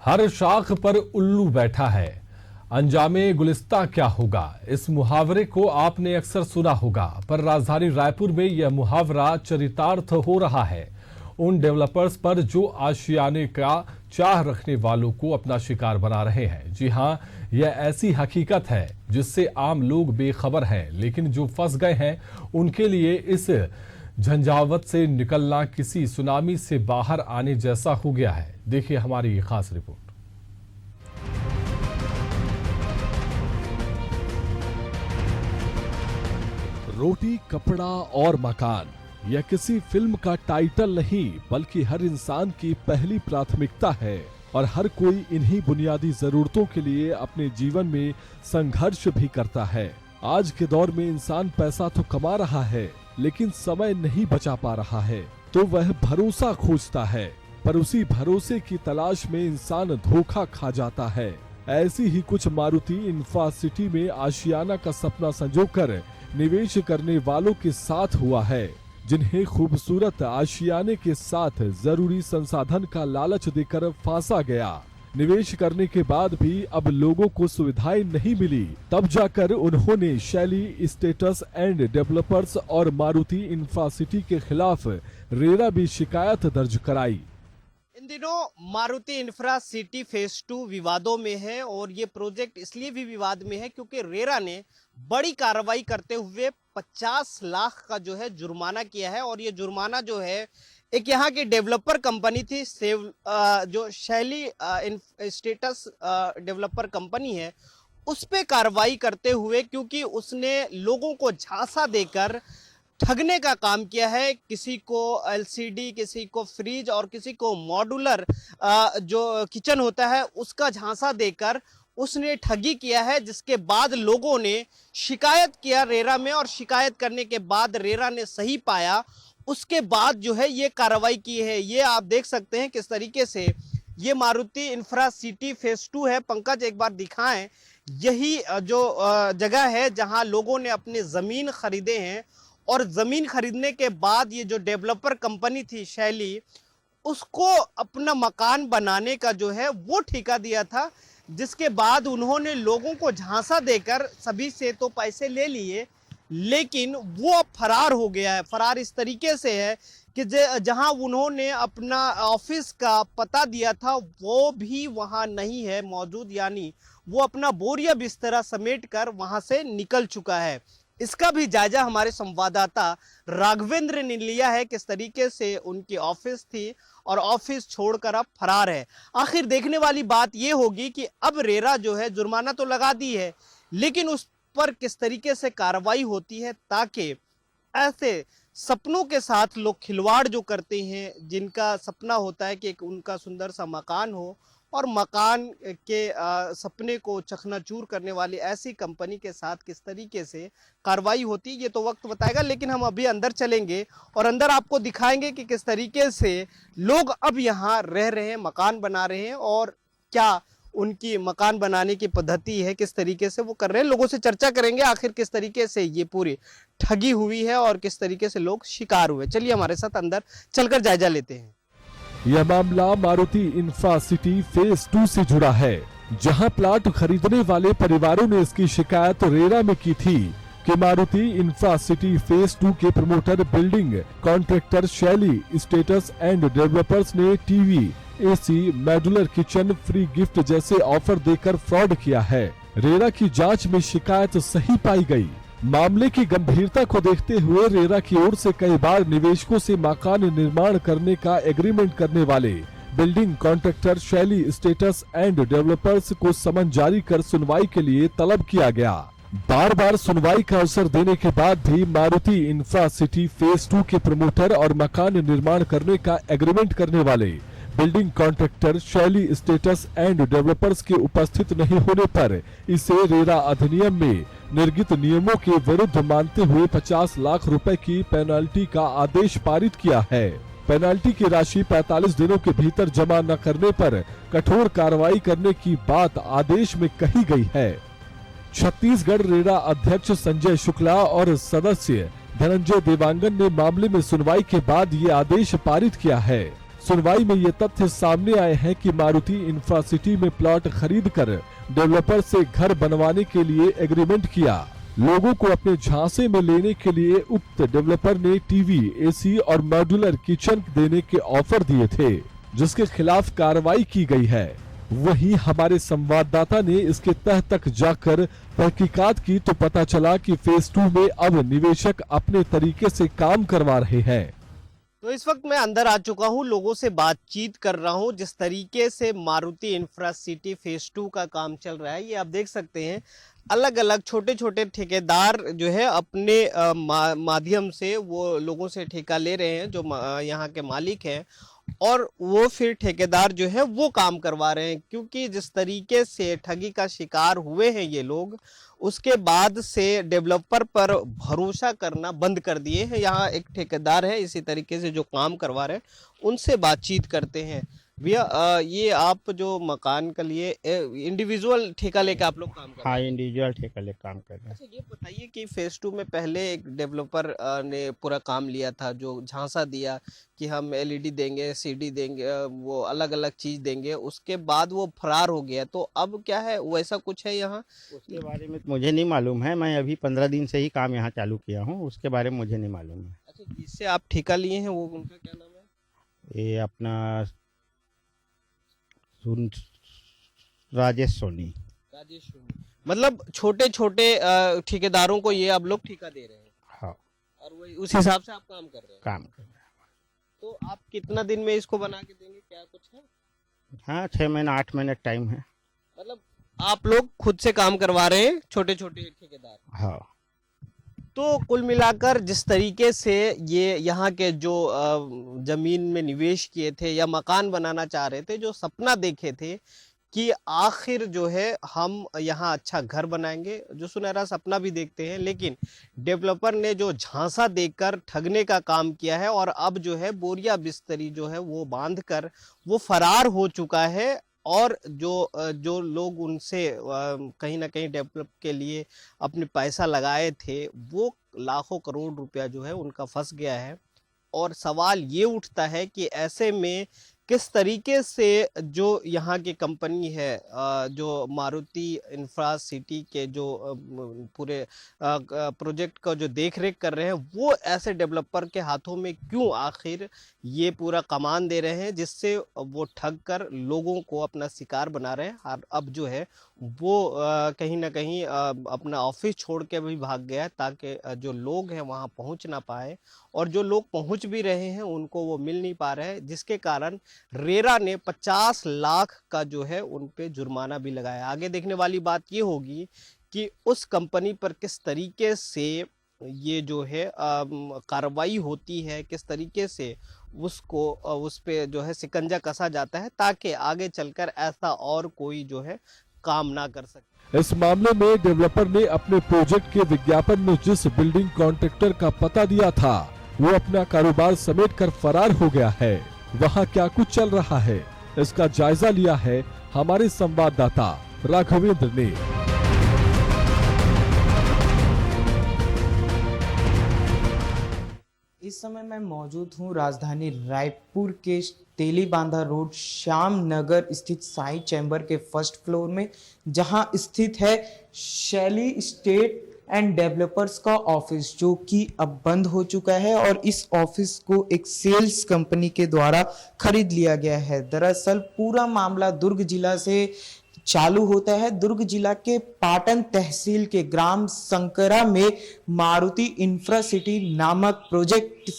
हर शाख पर उल्लू बैठा है, अंजामे गुलिस्ता क्या होगा। इस मुहावरे को आपने अक्सर सुना होगा, पर राजधानी रायपुर में यह मुहावरा चरितार्थ हो रहा है। उन डेवलपर्स पर जो आशियाने का चाह रखने वालों को अपना शिकार बना रहे हैं। जी हां, यह ऐसी हकीकत है जिससे आम लोग बेखबर हैं, लेकिन जो फंस गए हैं उनके लिए इस झंझावत से निकलना किसी सुनामी से बाहर आने जैसा हो गया है। देखिए हमारी ये खास रिपोर्ट। रोटी, कपड़ा और मकान, यह किसी फिल्म का टाइटल नहीं बल्कि हर इंसान की पहली प्राथमिकता है और हर कोई इन्हीं बुनियादी जरूरतों के लिए अपने जीवन में संघर्ष भी करता है। आज के दौर में इंसान पैसा तो कमा रहा है, लेकिन समय नहीं बचा पा रहा है, तो वह भरोसा खोजता है, पर उसी भरोसे की तलाश में इंसान धोखा खा जाता है। ऐसी ही कुछ मारुति इंफ्रासिटी में आशियाना का सपना संजोकर निवेश करने वालों के साथ हुआ है, जिन्हें खूबसूरत आशियाने के साथ जरूरी संसाधन का लालच देकर फांसा गया। निवेश करने के बाद भी अब लोगों को सुविधाएं नहीं मिली, तब जाकर उन्होंने शैली स्टेटस एंड डेवलपर्स और मारुति इंफ्रासिटी के खिलाफ रेरा भी शिकायत दर्ज कराई। इन दिनों मारुति इंफ्रा सिटी फेज 2 विवादों में है और ये प्रोजेक्ट इसलिए भी विवाद में है क्योंकि रेरा ने बड़ी कार्रवाई करते हुए 50 लाख का जो है जुर्माना किया है। और ये जुर्माना जो है एक यहाँ की डेवलपर कंपनी थी जो शैली स्टेटस डेवलपर कंपनी है, उस पे कार्रवाई करते हुए, क्योंकि उसने लोगों को झांसा देकर ठगने का काम किया है। किसी को एलसीडी, किसी को फ्रिज और किसी को मॉड्यूलर जो किचन होता है उसका झांसा देकर उसने ठगी किया है, जिसके बाद लोगों ने शिकायत किया रेरा में और शिकायत करने के बाद रेरा ने सही पाया, उसके बाद जो है ये कार्रवाई की है। ये आप देख सकते हैं किस तरीके से ये मारुति इंफ्रा सिटी फेज 2 है। पंकज एक बार दिखाएं, यही जो जगह है जहां लोगों ने अपने जमीन खरीदे हैं और जमीन खरीदने के बाद ये जो डेवलपर कंपनी थी शैली, उसको अपना मकान बनाने का जो है वो ठेका दिया था, जिसके बाद उन्होंने लोगों को झांसा देकर सभी से तो पैसे ले लिए, लेकिन वो अब फरार हो गया है। फरार इस तरीके से है कि जहां उन्होंने अपना ऑफिस का पता दिया था वो भी वहां नहीं है मौजूद, यानी वो अपना बोरिया बिस्तरा समेट कर वहां से निकल चुका है। इसका भी जायजा हमारे संवाददाता राघवेंद्र ने लिया है, किस तरीके से उनकी ऑफिस थी और ऑफिस छोड़कर अब फरार है। आखिर देखने वाली बात यह होगी कि अब रेरा जो है जुर्माना तो लगा दी है, लेकिन उस पर किस तरीके से कार्रवाई होती है, ताकि ऐसे सपनों के साथ लोग खिलवाड़ जो करते हैं, जिनका सपना होता है कि एक उनका सुंदर सा मकान हो और मकान के सपने को चकनाचूर करने वाली ऐसी कंपनी के साथ किस तरीके से कार्रवाई होती है, ये तो वक्त बताएगा। लेकिन हम अभी अंदर चलेंगे और अंदर आपको दिखाएंगे कि किस तरीके से लोग अब यहाँ रह रहे हैं, मकान बना रहे हैं और क्या उनकी मकान बनाने की पद्धति है, किस तरीके से वो कर रहे हैं। लोगों से चर्चा करेंगे आखिर किस तरीके से ये पूरी ठगी हुई है और किस तरीके से लोग शिकार हुए। चलिए हमारे साथ अंदर चलकर जायजा लेते हैं। यह मामला मारुति इंफ्रासिटी फेज 2 से जुड़ा है, जहां प्लाट खरीदने वाले परिवारों ने इसकी शिकायत रेरा में की थी कि मारुति इंफ्रासिटी फेज 2 के प्रमोटर बिल्डिंग कॉन्ट्रैक्टर शैली स्टेटस एंड डेवलपर्स ने TV, AC, modular kitchen, free gift जैसे ऑफर देकर फ्रॉड किया है। रेरा की जांच में शिकायत सही पाई गई। मामले की गंभीरता को देखते हुए रेरा की ओर से कई बार निवेशकों से मकान निर्माण करने का एग्रीमेंट करने वाले बिल्डिंग कॉन्ट्रैक्टर शैली स्टेटस एंड डेवलपर्स को समन जारी कर सुनवाई के लिए तलब किया गया। बार बार सुनवाई का अवसर देने के बाद भी मारुति इंफ्रासिटी फेज 2 के प्रमोटर और मकान निर्माण करने का एग्रीमेंट करने वाले बिल्डिंग कॉन्ट्रैक्टर शैली स्टेटस एंड डेवलपर्स के उपस्थित नहीं होने पर इसे रेरा अधिनियम में निर्गत नियमों के विरुद्ध मानते हुए 50 लाख रुपए की पेनाल्टी का आदेश पारित किया है। पेनाल्टी की राशि 45 दिनों के भीतर जमा न करने पर कठोर कार्रवाई करने की बात आदेश में कही गई है। छत्तीसगढ़ रेरा अध्यक्ष संजय शुक्ला और सदस्य धनंजय देवांगन ने मामले में सुनवाई के बाद ये आदेश पारित किया है। सुनवाई में ये तथ्य सामने आए हैं कि मारुति इंफ्रासिटी में प्लॉट खरीदकर डेवलपर से घर बनवाने के लिए एग्रीमेंट किया। लोगों को अपने झांसे में लेने के लिए उक्त डेवलपर ने टीवी, एसी और मॉड्यूलर किचन देने के ऑफर दिए थे, जिसके खिलाफ कार्रवाई की गई है। वहीं हमारे संवाददाता ने इसके तह तक जाकर तहकीकात की तो पता चला कि फेज 2 में अब निवेशक अपने तरीके से काम करवा रहे हैं। तो इस वक्त मैं अंदर आ चुका हूं, लोगों से बातचीत कर रहा हूं। जिस तरीके से मारुति इंफ्रासिटी फेज 2 का काम चल रहा है, ये आप देख सकते हैं। अलग अलग छोटे छोटे ठेकेदार जो है अपने माध्यम से वो लोगों से ठेका ले रहे हैं, जो यहाँ के मालिक हैं, और वो फिर ठेकेदार जो है वो काम करवा रहे हैं। क्योंकि जिस तरीके से ठगी का शिकार हुए हैं ये लोग, उसके बाद से डेवलपर पर भरोसा करना बंद कर दिए हैं। यहाँ एक ठेकेदार है इसी तरीके से जो काम करवा रहे हैं, उनसे बातचीत करते हैं। भैया, ये आप जो मकान के लिए इंडिविजुअल ठेका लेके आप लोग काम कर रहे हैं? हाँ, इंडिविजुअल ठेका ले काम कर रहे हैं। अच्छा, ये बताइए कि फेज 2 में पहले एक डेवलपर ने पूरा काम लिया था, जो झांसा दिया कि हम एलईडी देंगे, सीडी देंगे, वो अलग अलग चीज देंगे, उसके बाद वो फरार हो गया। तो अब क्या है, वैसा कुछ है यहाँ? उसके बारे में मुझे नहीं मालूम है। मैं अभी 15 दिन से ही काम यहाँ चालू किया हूँ, उसके बारे में मुझे नहीं मालूम है। अच्छा, जिससे आप ठेका लिए हैं वो उनका क्या नाम है? ये अपना राजेश सोनी। मतलब छोटे छोटे ठेकेदारों को ये आप लोग ठेका दे रहे हैं? हाँ, और वही उस हिसाब से आप काम कर रहे हैं? काम कर रहे हैं। तो आप कितना दिन में इसको बना के देंगे, क्या कुछ है? हाँ, 6 महीना 8 महीने टाइम है। मतलब आप लोग खुद से काम करवा रहे हैं, छोटे छोटे ठेकेदार? हाँ। तो कुल मिलाकर जिस तरीके से ये यहाँ के जो जमीन में निवेश किए थे या मकान बनाना चाह रहे थे, जो सपना देखे थे कि आखिर जो है हम यहाँ अच्छा घर बनाएंगे, जो सुनहरा सपना भी देखते हैं, लेकिन डेवलपर ने जो झांसा देकर ठगने का काम किया है और अब जो है बोरिया बिस्तरी जो है वो बांधकर वो फरार हो चुका है। और जो लोग उनसे कहीं ना कहीं डेवलप के लिए अपने पैसा लगाए थे, वो लाखों करोड़ रुपया जो है उनका फंस गया है। और सवाल ये उठता है कि ऐसे में किस तरीके से जो यहाँ की कंपनी है, जो मारुति इंफ्रासिटी के जो पूरे प्रोजेक्ट का जो देख रेख कर रहे हैं, वो ऐसे डेवलपर के हाथों में क्यों आखिर ये पूरा कमान दे रहे हैं, जिससे वो ठग कर लोगों को अपना शिकार बना रहे हैं। और अब जो है वो कहीं ना कहीं अपना ऑफिस छोड़ के भी भाग गया है, ताकि जो लोग हैं वहाँ पहुँच ना पाए, और जो लोग पहुँच भी रहे हैं उनको वो मिल नहीं पा रहे हैं, जिसके कारण रेरा ने 50 लाख का जो है उन पे जुर्माना भी लगाया। आगे देखने वाली बात ये होगी कि उस कंपनी पर किस तरीके से ये जो है कार्रवाई होती है, किस तरीके से उसको उस पे जो है शिकंजा कसा जाता है, ताकि आगे चलकर ऐसा और कोई जो है काम ना कर सके। इस मामले में डेवलपर ने अपने प्रोजेक्ट के विज्ञापन में जिस बिल्डिंग कॉन्ट्रैक्टर का पता दिया था, वो अपना कारोबार समेटकर फरार हो गया है। वहाँ क्या कुछ चल रहा है, इसका जायजा लिया है हमारे संवाददाता राघवेंद्र ने। इस समय मैं मौजूद हूँ राजधानी रायपुर के तेलीबांधा रोड श्याम नगर स्थित साई चैम्बर के फर्स्ट फ्लोर में, जहां स्थित है शैली स्टेट एंड डेवलपर्स का ऑफिस, जो कि अब बंद हो चुका है और इस ऑफिस को एक सेल्स कंपनी के द्वारा खरीद लिया गया है। दरअसल पूरा मामला दुर्ग जिला से चालू होता है। दुर्ग जिला के पाटन तहसील के ग्राम संकरा में मारुति इंफ्रासिटी नामक प्रोजेक्ट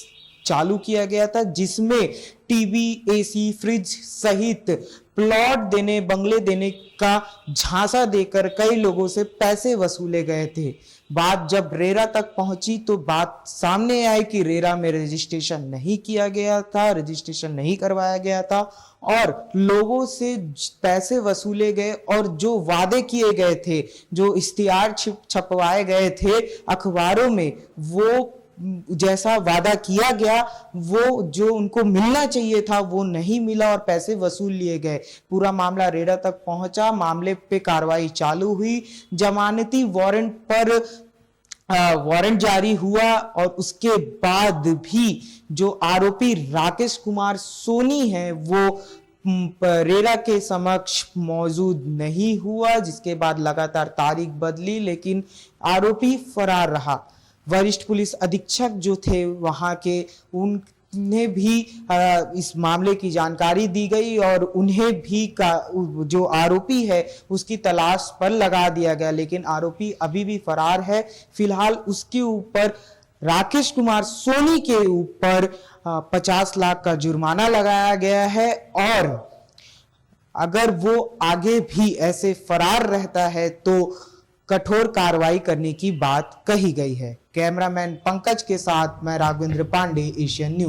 चालू किया गया था, जिसमें टीवी, एसी, फ्रिज सहित प्लॉट देने, बंगले देने का झांसा देकर कई लोगों से पैसे वसूले गए थे। बात जब रेरा तक पहुंची तो बात सामने आई कि रेरा में रजिस्ट्रेशन नहीं किया गया था, रजिस्ट्रेशन नहीं करवाया गया था और लोगों से पैसे वसूले गए और जो वादे किए गए थे, जो इश्तिहार छपवाए गए थे अखबारों में, वो जैसा वादा किया गया, वो जो उनको मिलना चाहिए था वो नहीं मिला और पैसे वसूल लिए गए। पूरा मामला रेरा तक पहुंचा, मामले पे कार्रवाई चालू हुई। जमानती वारंट पर वारंट जारी हुआ और उसके बाद भी जो आरोपी राकेश कुमार सोनी है वो रेरा के समक्ष मौजूद नहीं हुआ, जिसके बाद लगातार तारीख बदली लेकिन आरोपी फरार रहा। वरिष्ठ पुलिस अधीक्षक जो थे वहां के, उन्हें भी इस मामले की जानकारी दी गई और उन्हें भी जो आरोपी है उसकी तलाश पर लगा दिया गया, लेकिन आरोपी अभी भी फरार है। फिलहाल उसके ऊपर, राकेश कुमार सोनी के ऊपर 50 लाख का जुर्माना लगाया गया है और अगर वो आगे भी ऐसे फरार रहता है तो कठोर कार्रवाई करने की बात कही गई है। कैमरामैन पंकज के साथ मैं राघवेंद्र पांडे, एशियन न्यूज।